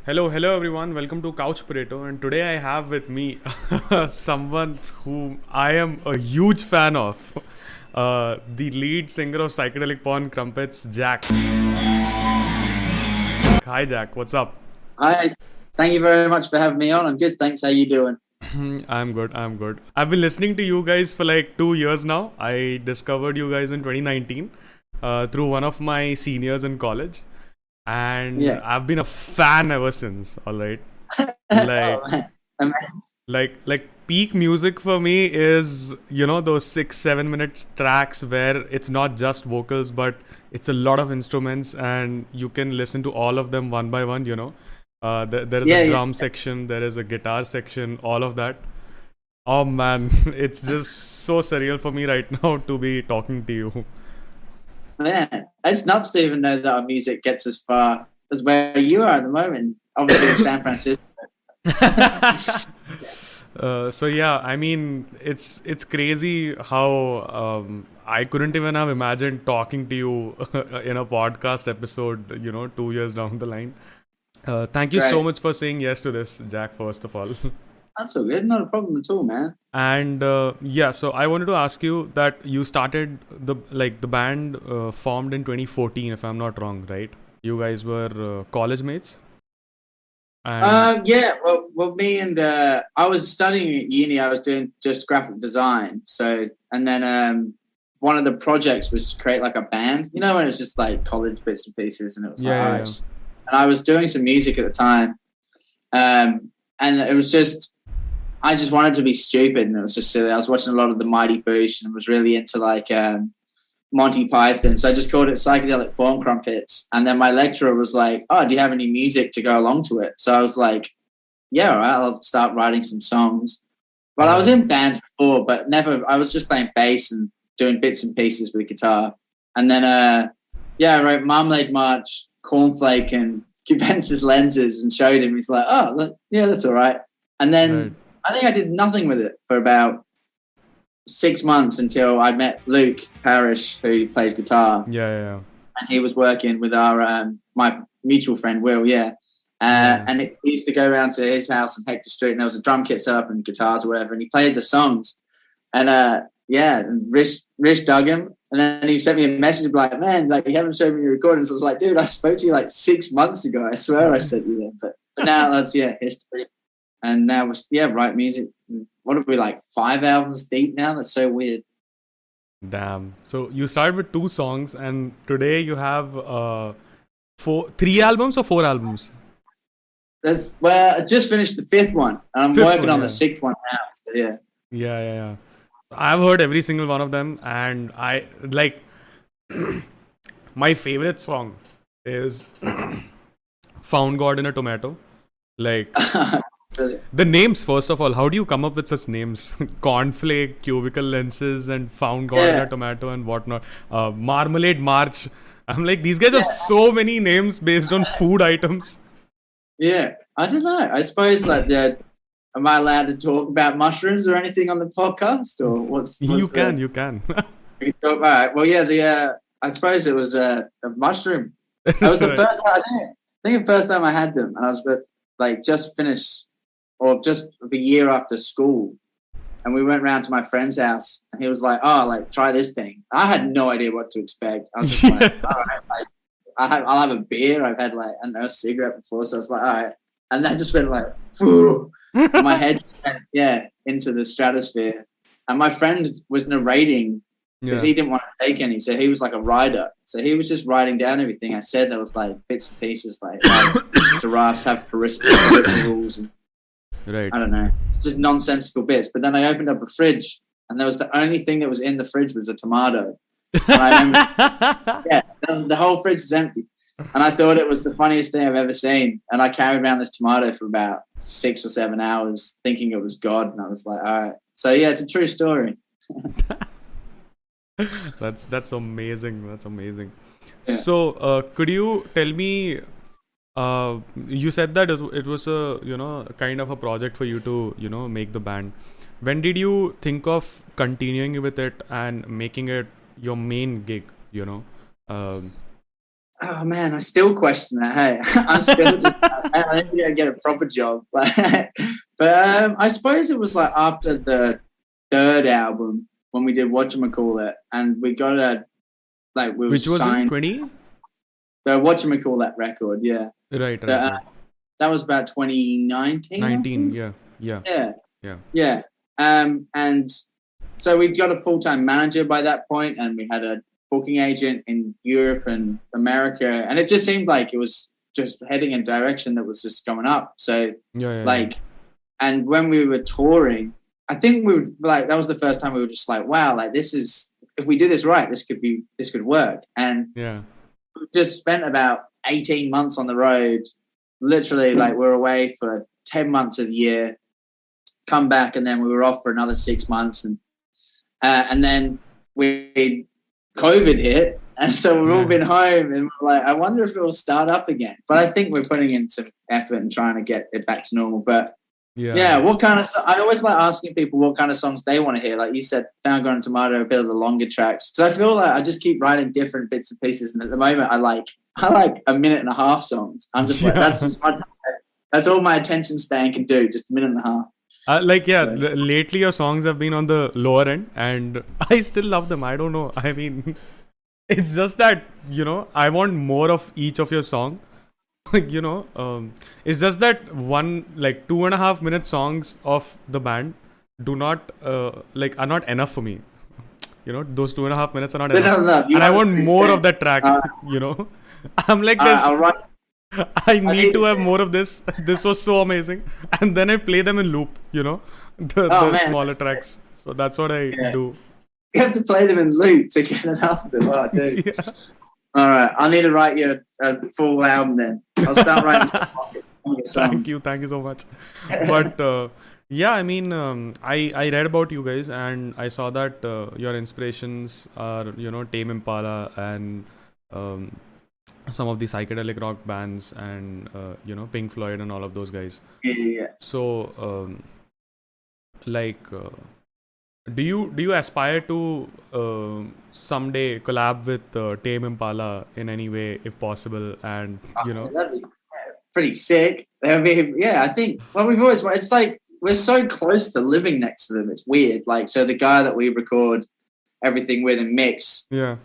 Hello everyone. Welcome to Couch Potato, and today I have with me someone whom I am a huge fan of, the lead singer of psychedelic porn crumpets, Jack. Hi Jack, what's up? Hi, thank you very much for having me on. I'm good, thanks. How you doing? I'm good. I'm good. I've been listening to you guys for like 2 years now. I discovered you guys in 2019 through one of my seniors in college, and Yeah. I've been a fan ever since. All right, Oh, like man. Amazing. like peak music for me is those 6-7 minutes tracks where it's not just vocals but it's a lot of instruments and you can listen to all of them one by one. There is a Yeah, yeah, drum section, there is a guitar section, all of that. Oh man, it's just so surreal for me right now to be talking to you. man. It's nuts to even know that our music gets as far as where you are at the moment. Obviously, in San Francisco. So yeah, I mean, it's crazy how I couldn't even have imagined talking to you in a podcast episode, 2 years down the line. It's Thank you so great. much for saying yes to this, Jack, first of all. That's all good. Not a problem at all, man. And yeah, so I wanted to ask you that you started the band formed in 2014, if I'm not wrong, right? You guys were college mates, and Yeah. Well, me and I was studying at uni. I was doing just graphic design. So, and then one of the projects was to create like a band. You know, when it was just like college bits and pieces, and it was like, yeah, all yeah, right. yeah. And I was doing some music at the time, and it was just I just wanted to be stupid, and it was just silly. I was watching a lot of the Mighty Boosh, and was really into like Monty Python. So I just called it psychedelic porn crumpets. And then my lecturer was like, "Oh, do you have any music to go along to it?" So I was like, "Yeah, all right, I'll start writing some songs." Well, I was Yeah. in bands before, but never. I was just playing bass and doing bits and pieces with guitar. And then, yeah, I wrote Marmalade March, Cornflake, and Cubensis Lenses, and showed him. He's like, "Oh, look, yeah, that's all right." And Right. then I think I did nothing with it for about 6 months until I met Luke Parrish, who plays guitar, Yeah, yeah, and he was working with our my mutual friend Will. Yeah, yeah. and he used to go around to his house on Hector Street, and there was a drum kit set up and guitars or whatever, and he played the songs, and yeah, and Rich dug him, and then he sent me a message like, "Man, like you haven't shown me your recordings." I was like, "Dude, I spoke to you like 6 months ago. I swear I sent you them." But now that's history, and now we're write music. What are we like 5 albums deep now? That's so weird. Damn. So you started with two songs, and today you have three albums or four albums? I just finished the fifth one, and I'm Fifth working one, on the yeah. sixth one now. So yeah, Yeah, yeah, yeah. I've heard every single one of them, and I like my favorite song is Found God in a Tomato. Like brilliant. the names, first of all, how do you come up with such names? Cornflake, cubicle lenses, and Found God in a Yeah, Tomato, and whatnot. Marmalade March. I'm like, these guys have yeah, so many names based on food items. yeah. I don't know. I suppose am I allowed to talk about mushrooms or anything on the podcast, or You what's can, the? you can. We can talk about it. Well, yeah, the I suppose it was a mushroom. That was the Right. first time. I think the first time I had them, and I was like just finished or just the year after school. And we went round to my friend's house, and he was like, "Oh, like try this thing." I had no idea what to expect. I was just like, "All right, like I'll have a beer." I've had like I don't know, a cigarette before, so I was like, "All right," and then just went like, "Phew." And my head just went into the stratosphere. And my friend was narrating because Yeah. he didn't want to take any, so he was like a writer. So he was just writing down everything I said. There was like bits and pieces, like giraffes have rules and Right. I don't know. It's just nonsensical bits. But then I opened up a fridge, and there was the only thing that was in the fridge was a tomato. And I remember, the whole fridge was empty. And I thought it was the funniest thing I've ever seen. And I carried around this tomato for about 6 or 7 hours, thinking it was God. And I was like, all right. So yeah, it's a true story. That's amazing. That's amazing. Yeah. So, could you tell me? You said that it was a kind of a project for you to make the band. When did you think of continuing with it and making it your main gig? Um, oh man, I still question that. Hey, I'm still just, I need to get a proper job. But I suppose it was like after the third album when we did Whatchamacallit, and we got we were Which was in signed 20? the Whatchamacallit record, yeah. Right. That was about 2019. 19, yeah. Yeah. And so we'd got a full-time manager by that point, and we had a booking agent in Europe and America, and it just seemed like it was just heading in a direction that was just going up. So and when we were touring, I think we were like, that was the first time we were just like, wow, like this is, if we do this right, this could work. And we just spent about 18 months on the road, literally, like we're away for 10 months of the year, come back, and then we were off for another 6 months, and then COVID hit, and so we've all been home, and we're like, I wonder if it will start up again. But I think we're putting in some effort and trying to get it back to normal. But what kind of, I always like asking people what kind of songs they want to hear. Like you said, Found Grown Tomato, a bit of the longer tracks. So I feel like I just keep writing different bits and pieces, and at the moment I like a minute and a half songs. I'm just like, that's all my attention span can do, just a minute and a half. Lately your songs have been on the lower end, and I still love them. I don't know. I mean, it's just that, I want more of each of your song. It's just that one, 2.5 minute songs of the band are not enough for me. Those 2.5 minutes are not enough. And I want more of that track, I'm like this. I need to have more of this. This was so amazing. And then I play them in loop, the smaller tracks. So that's what I do. You have to play them in loop to get enough of them. Oh, dude. All right. I need to write you a full album then. I'll start writing some songs. Thank you so much. But I mean, I read about you guys, and I saw that your inspirations are, Tame Impala and some of the psychedelic rock bands, and Pink Floyd and all of those guys. Yeah. So do you aspire to someday collab with Tame Impala in any way, if possible? And that'd be pretty sick. I mean, I think, well, we've always, it's like we're so close to living next to them. It's weird. Like, so the guy that we record everything with and mix, Jelly,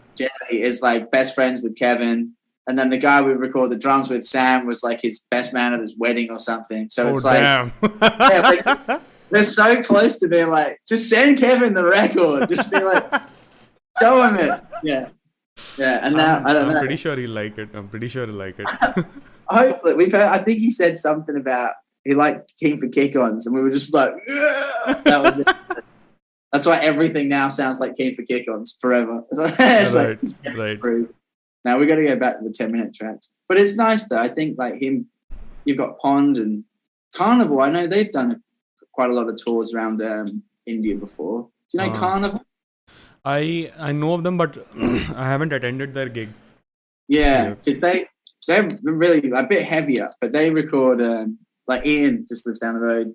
is like best friends with Kevin. And then the guy we record the drums with, Sam, was like his best man at his wedding or something. So it's damn. We're so close to being like, just send Kevin the record. Just be like, show him it. Yeah. And now, I don't know. I'm pretty sure he'll like it. Hopefully. I think he said something about he liked Keen for Kick-Ons, and we were just like, yeah! That was it. That's why everything now sounds like Keen for Kick-Ons forever. Right. Now we got to go back to the 10-minute tracks. But it's nice though. I think like him, you've got Pond and Carnival. I know they've done quite a lot of tours around India before. Do you know Carnival? I know of them, but I haven't attended their gig. Yeah, because they're really a bit heavier, but they record like Ian just lives down the road.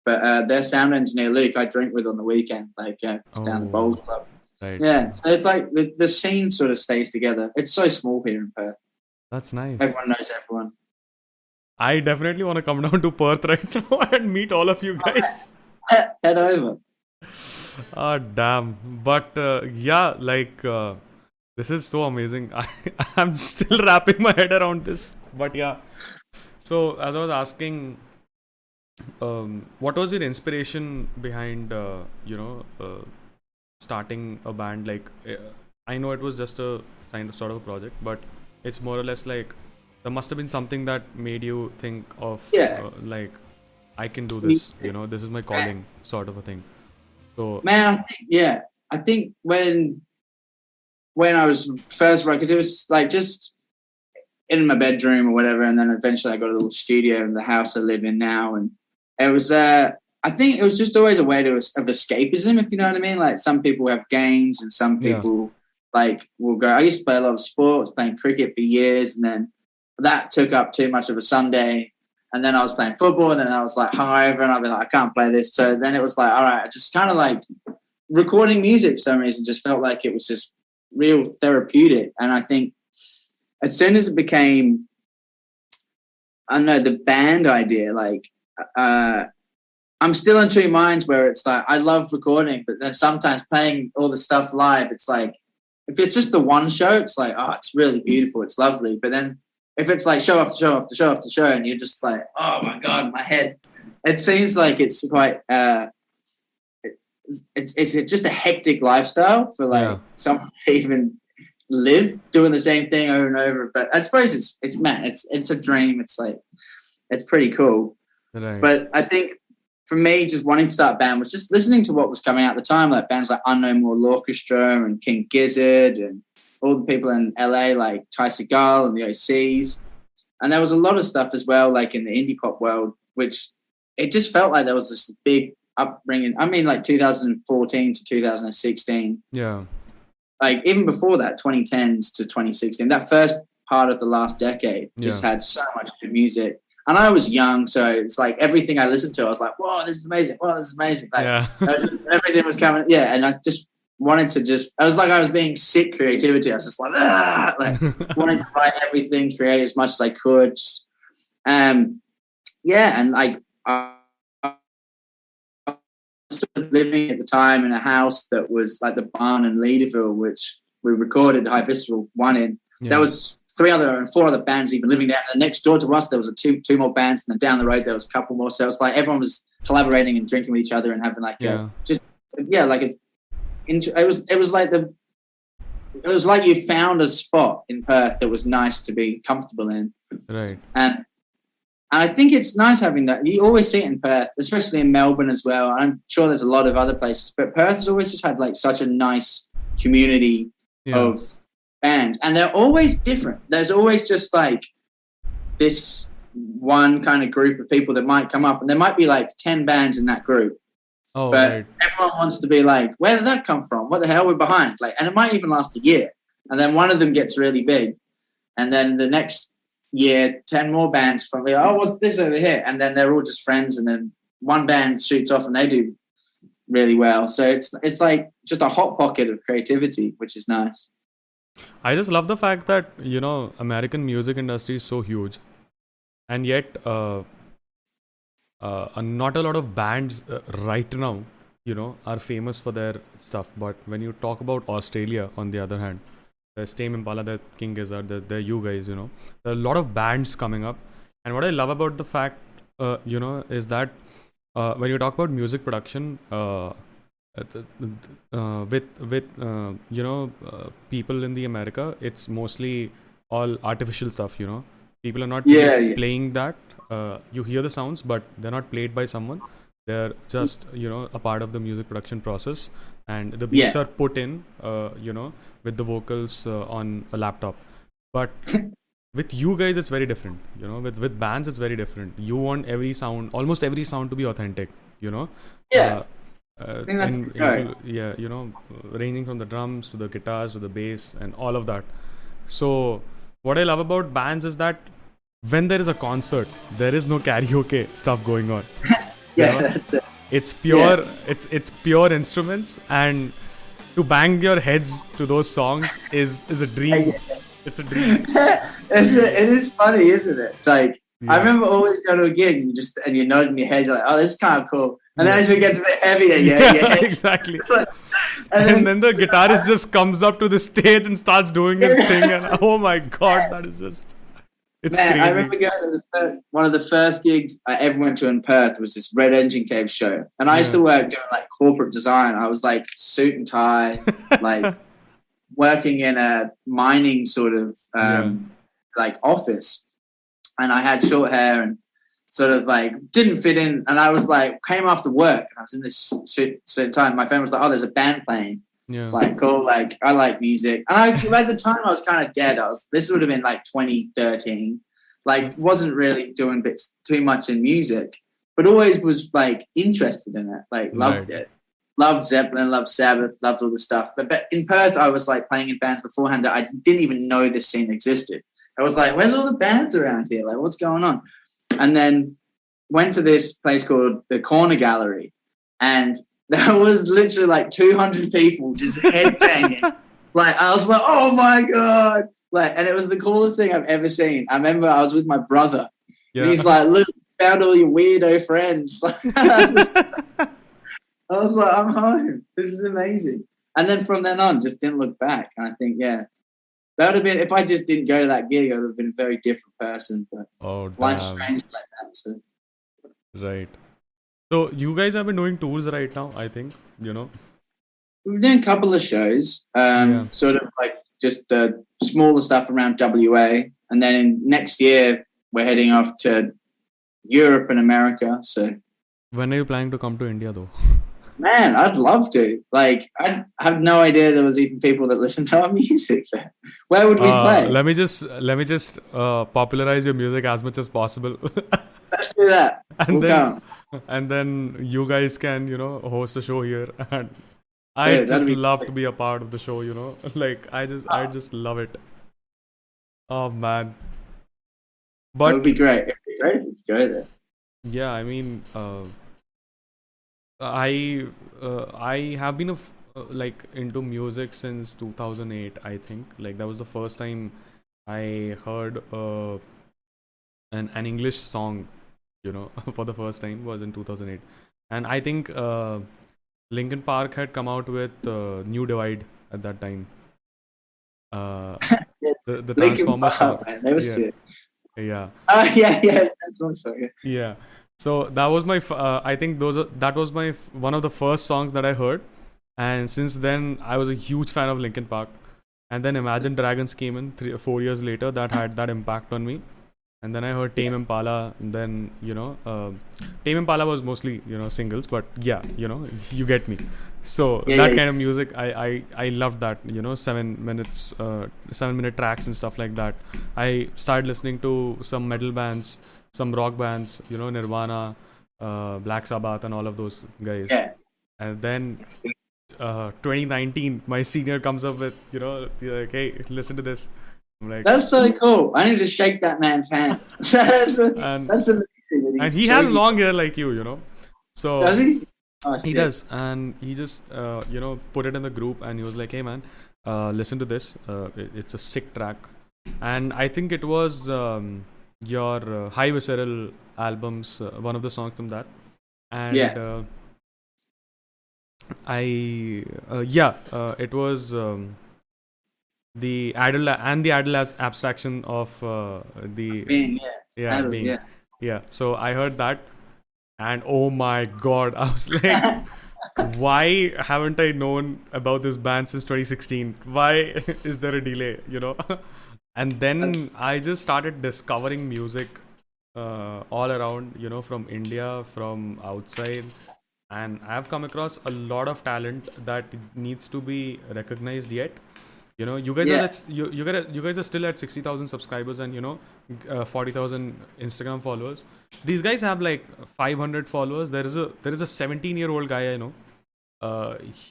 But their sound engineer Luke, I drink with on the weekend, down the Bowls Club. Right. Yeah, so it's like the scene sort of stays together. It's so small here in Perth. That's nice. Everyone knows everyone. I definitely want to come down to Perth right now and meet all of you guys. Head over. Oh, damn. But this is so amazing. I'm still wrapping my head around this. But yeah. So as I was asking, what was your inspiration behind, starting a band? Like, I know it was just a sort of a project, but it's more or less like there must have been something that made you think of I can do this, this is my calling, sort of a thing. So man, I think when I was first because it was like just in my bedroom or whatever, and then eventually I got a little studio in the house I live in now, and it was I think it was just always a way of escapism, if you know what I mean. Like some people have games, and some people will go. I used to play a lot of sports, playing cricket for years, and then that took up too much of a Sunday. And then I was playing football, and then I was like hungover, and I'd be like, I can't play this. So then it was like, all right, I just kind of like recording music for some reason just felt like it was just real therapeutic. And I think as soon as it became, I don't know, the band idea, like, I'm still in two minds where it's like, I love recording, but then sometimes playing all the stuff live, it's like, if it's just the one show, it's like, oh, it's really beautiful, it's lovely. But then if it's like show after show after show after show, and you're just like, oh my God, my head, it seems like it's quite, it's just a hectic lifestyle for like someone to even live doing the same thing over and over. But I suppose it's a dream. It's like, it's pretty cool. Right. But I think for me, just wanting to start a band was just listening to what was coming out at the time, like bands like Unknown Mortal Orchestra and King Gizzard and all the people in LA like Ty Segall and the OCs. And there was a lot of stuff as well, like in the indie pop world, which it just felt like there was this big upbringing. I mean, like 2014 to 2016. Yeah. Like even before that, 2010s to 2016, that first part of the last decade just had so much good music. And I was young, so it's like everything I listened to, I was like, whoa, this is amazing. Whoa, this is amazing. Like, everything was coming. Yeah, and I just wanted to I was like, I was being sick creativity. I was just like wanting to write everything, create as much as I could. And like I started living at the time in a house that was like the barn in Leaderville, which we recorded High Visceral 1 in. There was 4 other bands even living there. And next door to us, there was two more bands, and then down the road there was a couple more. So it was like everyone was collaborating and drinking with each other and having like it was like you found a spot in Perth that was nice to be comfortable in. Right. And I think it's nice having that. You always see it in Perth, especially in Melbourne as well. I'm sure there's a lot of other places, but Perth has always just had like such a nice community of bands, and they're always different. There's always just like this one kind of group of people that might come up, and there might be like 10 bands in that group. But everyone wants to be like, where did that come from? What the hell, we're behind? Like, and it might even last a year, and then one of them gets really big, and then the next year 10 more bands from like, oh, what's this over here? And then they're all just friends, and then one band shoots off and they do really well. So it's like just a hot pocket of creativity, which is nice. I just love the fact that, American music industry is so huge, and yet not a lot of bands right now, are famous for their stuff. But when you talk about Australia, on the other hand, there's Tame Impala, there's King Gizzard, there's you guys, there are a lot of bands coming up. And what I love about the fact, is that when you talk about music production, with people in the America, it's mostly all artificial stuff. People are not playing that. You hear the sounds, but they're not played by someone. They're just a part of the music production process, and the beats are put in with the vocals on a laptop. But with you guys, it's very different. With bands, it's very different. You want almost every sound to be authentic. I think that's right. Ranging from the drums to the guitars to the bass and all of that. So what I love about bands is that when there is a concert, there is no karaoke stuff going on. That's it. It's pure. It's pure instruments, and to bang your heads to those songs is a dream. It's a dream. It is funny, isn't it? It's like I remember always going to a gig, and you're nodding your head, you're like, oh, this is kind of cool. And then as it gets a bit heavier, exactly. Like, and then the guitarist just comes up to the stage and starts doing his thing, and oh my God, that is just... It's crazy. I remember going to one of the first gigs I ever went to in Perth was this Red Engine Cave show. And I used to work doing like corporate design. I was like suit and tie, like working in a mining sort of like office. And I had short hair and sort of like didn't fit in. And I was like, came after work and I was in this suit and tie. My friend was like, oh, there's a band playing. Yeah. It's like, cool, like I like music. And at the time I was kind of dead. This would have been like 2013. Like wasn't really doing bits too much in music, but always was like interested in it. Like loved it. Loved Zeppelin, loved Sabbath, loved all the stuff. But in Perth I was like playing in bands beforehand that I didn't even know this scene existed. I was like, where's all the bands around here? Like what's going on? And then went to this place called the Corner Gallery, and there was literally like 200 people just headbanging. Like I was like, oh my God. Like, and it was the coolest thing I've ever seen. I remember I was with my brother, Yeah. and he's like, "Look, found all your weirdo friends." I was like, "I'm home. This is amazing." And then from then on, just didn't look back. And I think, yeah, that would have been, if I just didn't go to that gig, I would have been a very different person. But Oh, life's damn. strange like that. So Right. So you guys have been doing tours right now, I think, we've done a couple of shows, Yeah. sort of like just the smaller stuff around WA, and then next year we're heading off to Europe and America. So, When are you planning to come to India though? man, I'd love to. Like, I have no idea there was even people that listen to our music there. Where would we play? Let me just popularize your music as much as possible. Let's do that. and We'll then come. and then you guys can, host a show here. And I Dude, that'd just be love great. to be a part of the show, Like I just love it. Oh man. That But would be great. It'd be great if we could go there. yeah, I mean, I have been like into music since 2008, I think. Like that was the first time I heard an English song, for the first time was in 2008. And I think Linkin Park had come out with New Divide at that time. Yes. The Linkin Transformer Park, song. man. They were Yeah. sick. Yeah. Yeah. That's one song. Yeah. Yeah. So that was my I think that was my one of the first songs that I heard, and since then I was a huge fan of Linkin Park. And then Imagine Dragons came in 3 or 4 years later, that had that impact on me. And then I heard Tame Impala, and then Tame Impala was mostly singles, but yeah, you get me. So that kind of music, I loved that, 7-minute tracks and stuff like that. I started listening to some metal bands, some rock bands, Nirvana, Black Sabbath, and all of those guys. Yeah. And then 2019, my senior comes up with, like, hey, listen to this. I'm like, That's so cool. I need to shake that man's hand. That's and amazing. That and he has long hair like you. So Does he? Oh, he sick. does, and he just put it in the group, and he was like, hey man, listen to this. It's a sick track. And I think it was your High Visceral album's one of the songs from that. And Yeah. it was the idle abstraction of the Being, being. Yeah. So I heard that, and oh my god, I was like, why haven't I known about this band since 2016? Why is there a delay? And then I just started discovering music all around, from India, from outside. And I've come across a lot of talent that needs to be recognized yet. You guys you guys are still at 60,000 subscribers and 40,000 Instagram followers. These guys have like 500 followers. There is a 17-year-old guy I know.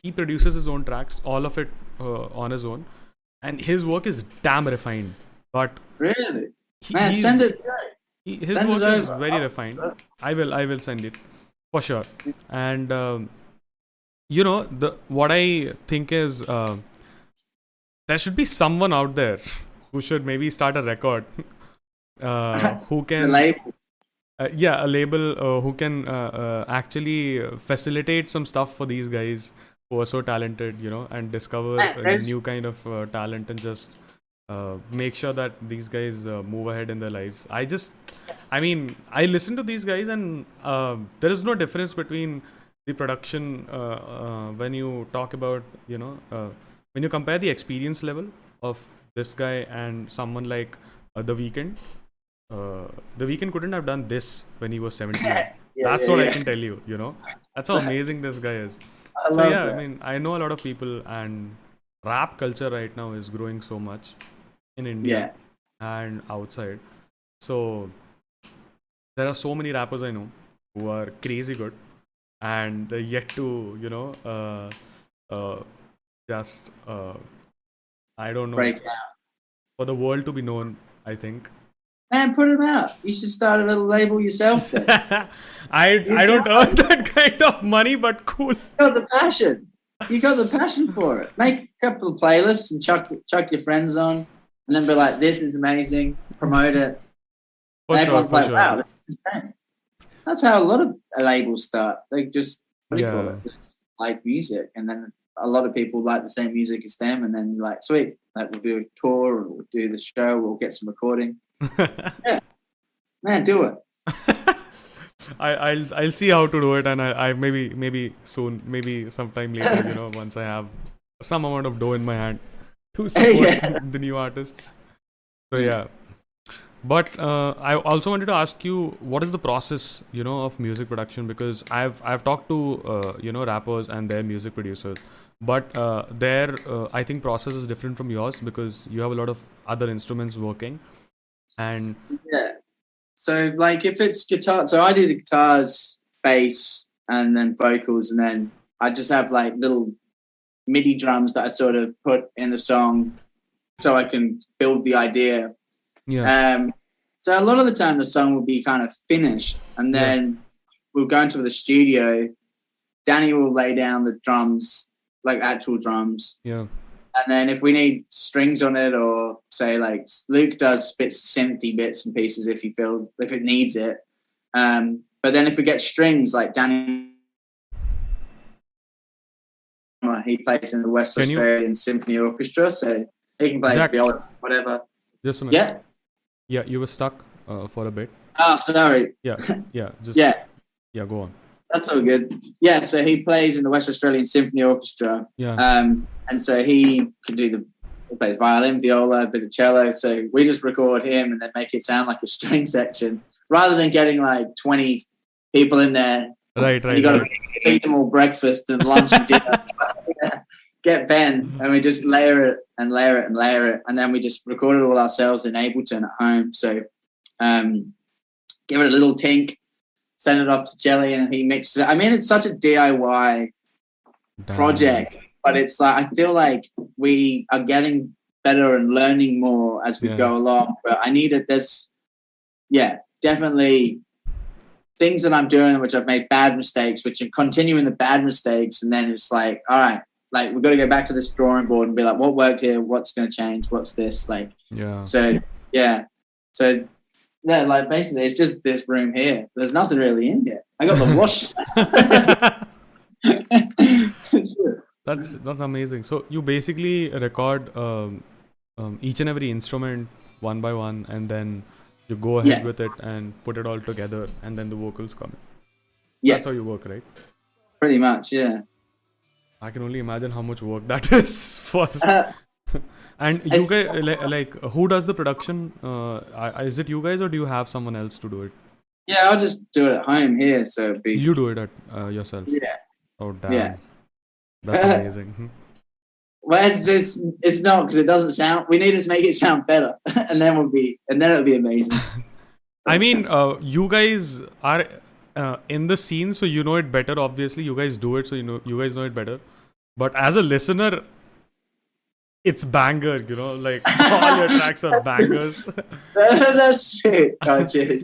He produces his own tracks, all of it on his own, and his work is damn refined. But really, man, send it. his Send work it is over. very refined. I will send it for sure. And what I think is there should be someone out there who should maybe start a record who The can label. a label who can actually facilitate some stuff for these guys who are so talented, and discover a new kind of talent, and just make sure that these guys move ahead in their lives. I mean, I listen to these guys, and there is no difference between the production when you talk about, when you compare the experience level of this guy and someone like The Weeknd. The Weeknd couldn't have done this when he was 17. That's what I can tell you, That's how amazing this guy is. I So love yeah, that. I mean, I know a lot of people, and rap culture right now is growing so much in India and outside. So there are so many rappers I know who are crazy good, and they're yet to, just I don't know, Break out. for the world to be known, I think. Man, put them out. You should start a little label yourself then. I don't earn that kind of money, but cool. You got the passion. You got the passion for it. Make a couple of playlists and chuck your friends on. and then be like, "This is amazing," promote it, For and sure, everyone's for like, sure. "Wow, this is insane." That's how a lot of labels start. They just, what do you call Yeah. it? They just like music, and then a lot of people like the same music as them, and then you're like, sweet, like we'll do a tour, or we'll do the show, we'll get some recording. Yeah, man, do it. I'll see how to do it, and I maybe soon, maybe sometime later, you know, once I have some amount of dough in my hand to support Yeah. the new artists. So yeah. But I also wanted to ask you, what is the process, you know, of music production? Because I've talked to you know, rappers and their music producers, but their I think process is different from yours because you have a lot of other instruments working, and Yeah. So like if it's guitar, so I do the guitars, bass, and then vocals, and then I just have like little MIDI drums that I sort of put in the song so I can build the idea. yeah, So a lot of the time the song will be kind of finished, and yeah, then we'll go into the studio. Danny will lay down the drums, like actual drums. yeah, And then if we need strings on it, or say like Luke does synthy bits and pieces if it needs it. But then if we get strings, like Danny, he plays in the West Can you, Australian Symphony Orchestra, so he can play Jack, viola, whatever. just a minute. Yeah. Yeah, you were stuck for a bit. Oh, sorry. Yeah, yeah, just Yeah, yeah, go on. that's all good. Yeah, so he plays in the West Australian Symphony Orchestra. Yeah, And so he plays violin, viola, a bit of cello. So we just record him and then make it sound like a string section rather than getting like 20 people in there. right, You got to right. feed them all breakfast and lunch and dinner. Get Ben, and we just layer it and layer it and layer it. And then we just record it all ourselves in Ableton at home. So give it a little tink, send it off to Jelly, and he mixes it. I mean, it's such a DIY Damn. project, but it's like I feel like we are getting better and learning more as we Yeah. go along. But I needed this, definitely things that I'm doing which I've made bad mistakes, which I'm continuing the bad mistakes, and then it's like, all right, like we've got to go back to this drawing board and be like, what worked here? What's going to change? What's this? Like, Yeah. so yeah, like basically it's just this room here. There's nothing really in here. I got the wash. That's amazing. So you basically record each and every instrument one by one, and then you go ahead Yeah. with it and put it all together, and then the vocals come in. Yeah, That's how you work, right? pretty much. Yeah. I can only imagine how much work that is for. And you It's- guys, like, who does the production? Is it you guys, or do you have someone else to do it? Yeah, I'll just do it at home here. So it'd be You do it at yourself. yeah. Oh damn, Yeah. that's amazing. Well, it's not because it doesn't sound. We need to make it sound better, and then it'll be amazing. I mean, you guys are in the scene, so you know it better. Obviously, you guys do it, so you guys know it better. But as a listener, it's banger. You know, like all your tracks are bangers. That's it. Oh, cheers.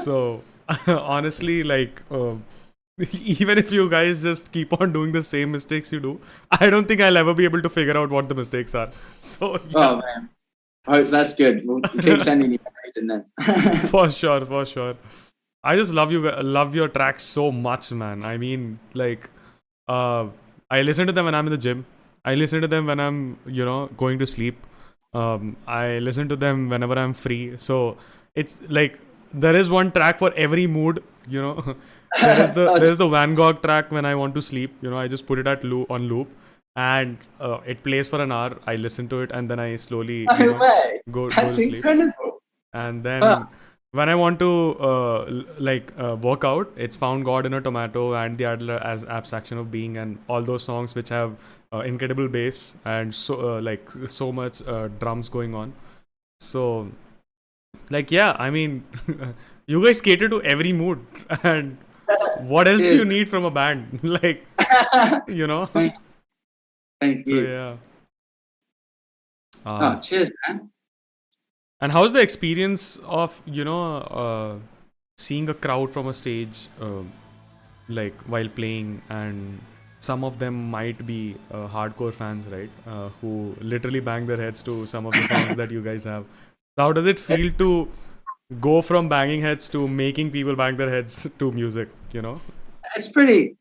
So honestly, like, even if you guys just keep on doing the same mistakes you do, I don't think I'll ever be able to figure out what the mistakes are. So yeah. Oh man, hope that's good. We'll keep sending you guys in then. For sure, for sure. I just love your tracks so much, man. I mean, like, I listen to them when I'm in the gym. I listen to them when I'm, you know, going to sleep. I listen to them whenever I'm free. So it's like there is one track for every mood, you know. There's the Van Gogh track when I want to sleep. You know, I just put it on loop, and it plays for an hour. I listen to it, and then I slowly No way. go to That's sleep. incredible. And then Wow. when I want to work out, it's Found God in a Tomato and The Adler as Abstraction of Being, and all those songs which have incredible bass and so much drums going on. So like, yeah, I mean, you guys cater to every mood, and what else do Cheers. you need from a band? Like, you know. Thank So you. yeah. Oh, cheers, man. And how's the experience of, you know, seeing a crowd from a stage, like while playing, and some of them might be hardcore fans, right? Who literally bang their heads to some of the songs that you guys have. So how does it feel to go from banging heads to making people bang their heads to music? You know? It's pretty.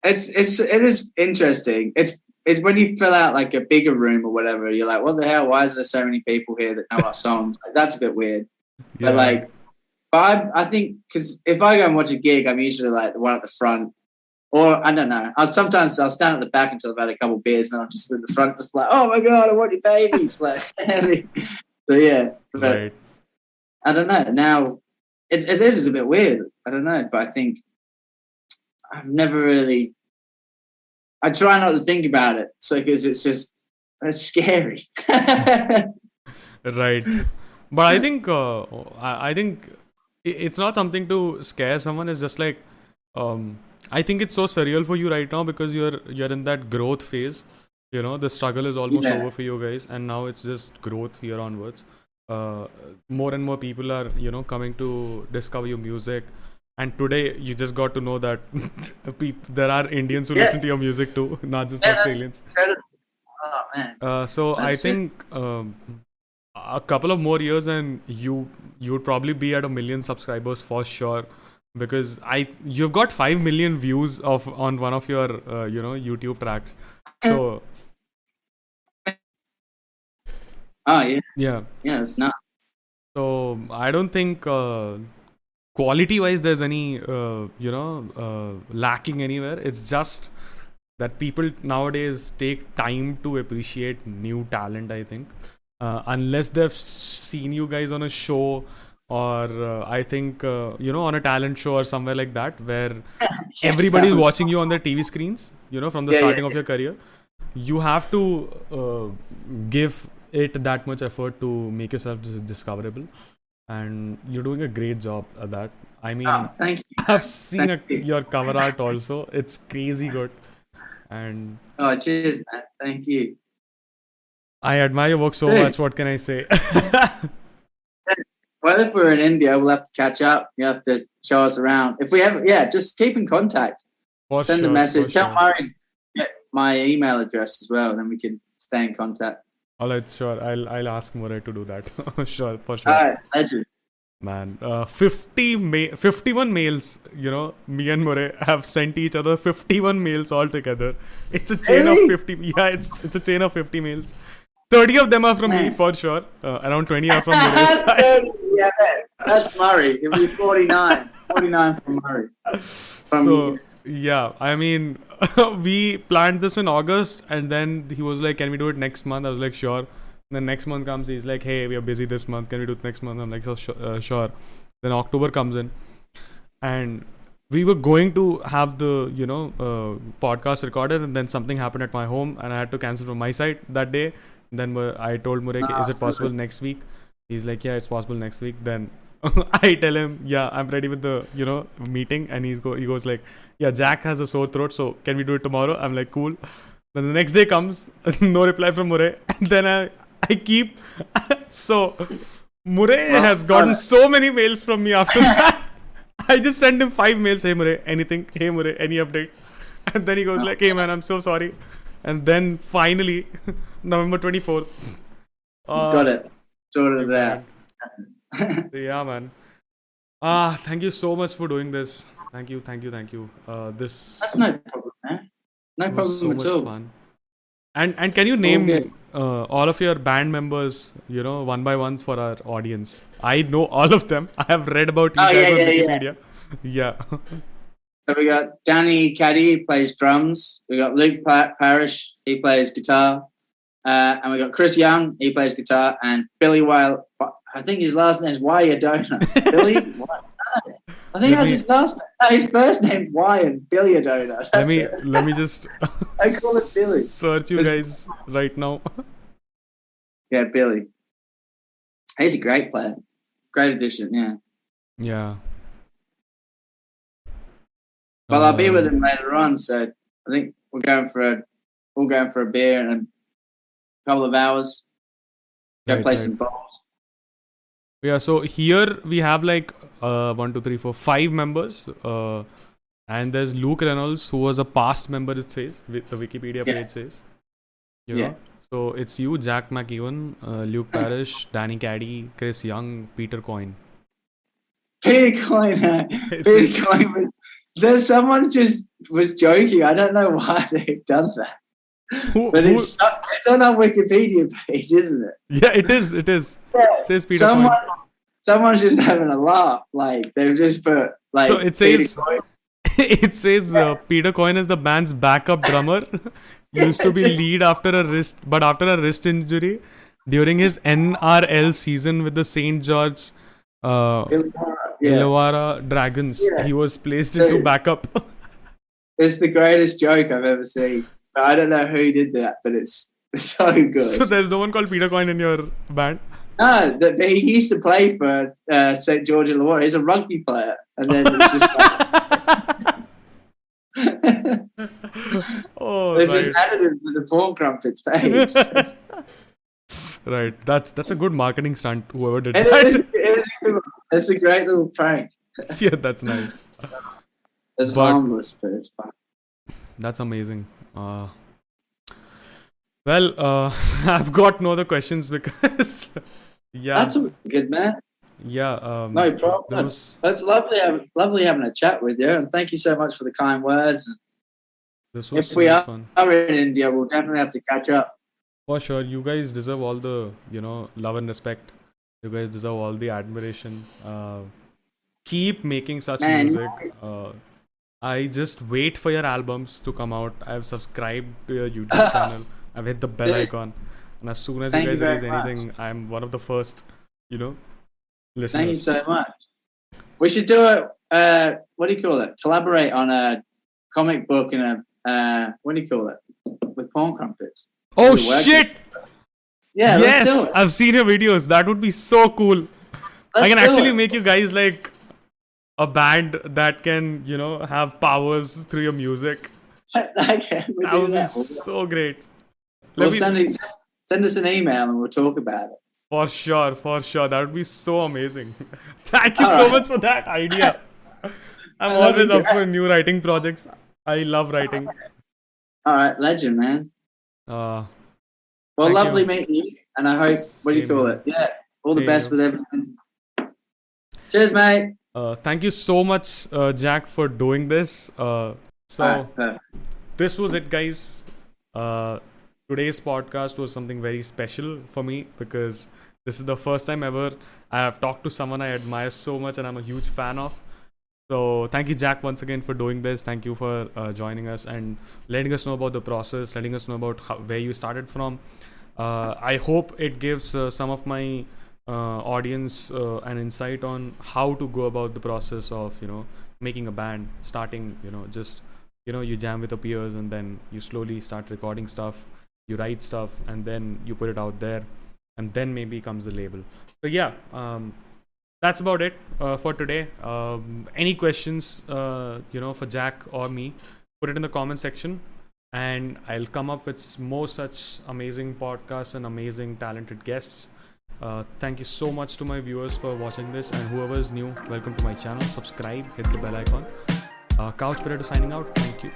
It is interesting. It's when you fill out like a bigger room or whatever. You're like, what the hell? Why is there so many people here that know our songs? Like, that's a bit weird. Yeah. But like, I think because if I go and watch a gig, I'm usually like the one at the front. Or I don't know. I'll stand at the back until I've had a couple of beers, and then I'm just at the front, just like, oh my god, I want your babies. Like, so yeah. But Right. I don't know. Now it is a bit weird. I don't know, but I think I've never really. I try not to think about it, so because it's scary. Right. But I think I think it's not something to scare someone. It's just like I think it's so surreal for you right now because you're in that growth phase. You know, the struggle is almost over for you guys, and now it's just growth here onwards. More and more people are coming to discover your music, and today you just got to know that there are Indians who listen to your music too, not just Australians. Oh man. So I think a couple of more years and you would probably be at 1 million subscribers for sure, because you've got 5 million views on one of your YouTube tracks. So yeah, it's not. so I don't think quality wise there's any lacking anywhere. It's just that people nowadays take time to appreciate new talent, I think. Unless they've seen you guys on a show or I think on a talent show or somewhere like that where everybody's watching you on their TV screens, from the starting of your career. You have to give it that much effort to make yourself discoverable, and you're doing a great job at that. I mean, thank you. I've seen your cover art also. It's crazy good. And cheers, man. Thank you. I admire your work so much. What can I say? Well, if we're in India, we'll have to catch up. You have to show us around. If we ever, just keep in contact. Send a message. Don't worry. Get my email address as well, then we can stay in contact. All right, sure. I'll ask Murray to do that. Sure, for sure. All right, legend. Man, 51 mails, me and Murray have sent each other 51 mails altogether. It's a chain of 50. Yeah, it's a chain of 50 mails. 30 of them are from me for sure. Around 20 are from Murray's side. Yeah, that's Murray. It'll be 49. 49 from Murray. Yeah, I mean, we planned this in August, and then he was like, can we do it next month? I was like, sure. Then next month comes, he's like, hey, we are busy this month. Can we do it next month? I'm like, sure. Then October comes in, and we were going to have the podcast recorded, and then something happened at my home, and I had to cancel from my side that day. Then I told Murray, is it possible next week? He's like, yeah, it's possible next week. Then I tell him, yeah, I'm ready with the meeting, and he goes like, yeah, Jack has a sore throat, so can we do it tomorrow? I'm like, cool. Then the next day comes, no reply from Murray, and then I keep so Murray has gotten so many mails from me after that. I just send him 5 mails. Hey Murray, anything? Hey Murray, any update? And then he goes like, hey man, I'm so sorry. And then finally, November 24th. Got it. Sorted it out. Yeah, man. Thank you so much for doing this. Thank you. That's no problem, man. No problem so at all. Fun. And can you name all of your band members, one by one for our audience? I know all of them. I have read about you guys on Wikipedia. Yeah. So we got Danny Caddy, he plays drums. We got Luke Parrish, he plays guitar. And we got Chris Young, he plays guitar. And Billy Weil, I think his last name's Wyandotte. Billy? I think that's his last name. No, his first name's Wyan, Billiardona. Let me just I call it Billy. Search you guys right now. Yeah, Billy. He's a great player. Great addition, yeah. Yeah. Well, I'll be with him later on, so I think we're going for a beer in a couple of hours. Go play some balls. Yeah, so here we have like 1, 2, 3, 4, 5 members. And there's Luke Reynolds, who was a past member, it says, the Wikipedia page says. You know? So it's you, Jack McEwan, Luke Parrish, Danny Caddy, Chris Young, Peter Coyne. Peter Coyne, Peter Coyne. There's someone just was joking. I don't know why they've done that. It's on our Wikipedia page, isn't it? Yeah, it is. It is. Yeah. It says Peter Coyne. Someone's just having a laugh. Like they've just put like. So it says. It says Peter Coyne is the band's backup drummer. Used to be lead after a wrist injury during his NRL season with the St. George Illawarra Dragons. Yeah. He was placed into backup. It's the greatest joke I've ever seen. I don't know who did that, but it's so good. So there's no one called Peter Coyne in your band? No, he used to play for St. George Illawarra. He's a rugby player. And then it's just they just added him to the Porn Crumpets page. Right. That's a good marketing stunt, whoever did that. It's a great little prank. Yeah, that's nice. It's harmless, but it's fun. That's amazing. I've got no other questions because that's good, man. Yeah, no problem. It's lovely having a chat with you, and thank you so much for the kind words. This was if we are in India, we'll definitely have to catch up. For sure, you guys deserve all the love and respect. You guys deserve all the admiration. Keep making such music. I just wait for your albums to come out. I've subscribed to your YouTube channel. I've hit the bell icon, and as soon as you guys release anything, I'm one of the first, listeners. Thank you so much. We should do what do you call it? Collaborate on a comic book and what do you call it? With Porn Crumpets. Oh shit! Yeah, yes, let's do it. I've seen your videos. That would be so cool. I can actually make you guys like a band that can, have powers through your music. That would be so great. Send us an email and we'll talk about it. For sure. That would be so amazing. Thank you so much for that idea. I'm always up for new writing projects. I love writing. All right, legend, man. Lovely meeting you, and I hope, what do you call it? Yeah, all the best with everything. Cheers, mate. Thank you so much, Jack, for doing this. This was it, guys. Today's podcast was something very special for me because this is the first time ever I have talked to someone I admire so much and I'm a huge fan of. So thank you, Jack, once again for doing this. Thank you for joining us and letting us know about the process, letting us know about where you started from. I hope it gives some of my audience an insight on how to go about the process of making a band, starting you jam with your peers and then you slowly start recording stuff, you write stuff, and then you put it out there, and then maybe comes the label. So yeah, that's about it for today. Any questions for Jack or me, put it in the comment section and I'll come up with more such amazing podcasts and amazing talented guests. Thank you so much to my viewers for watching this, and whoever is new, welcome to my channel. Subscribe, hit the bell icon. Couch Potato signing out. Thank you.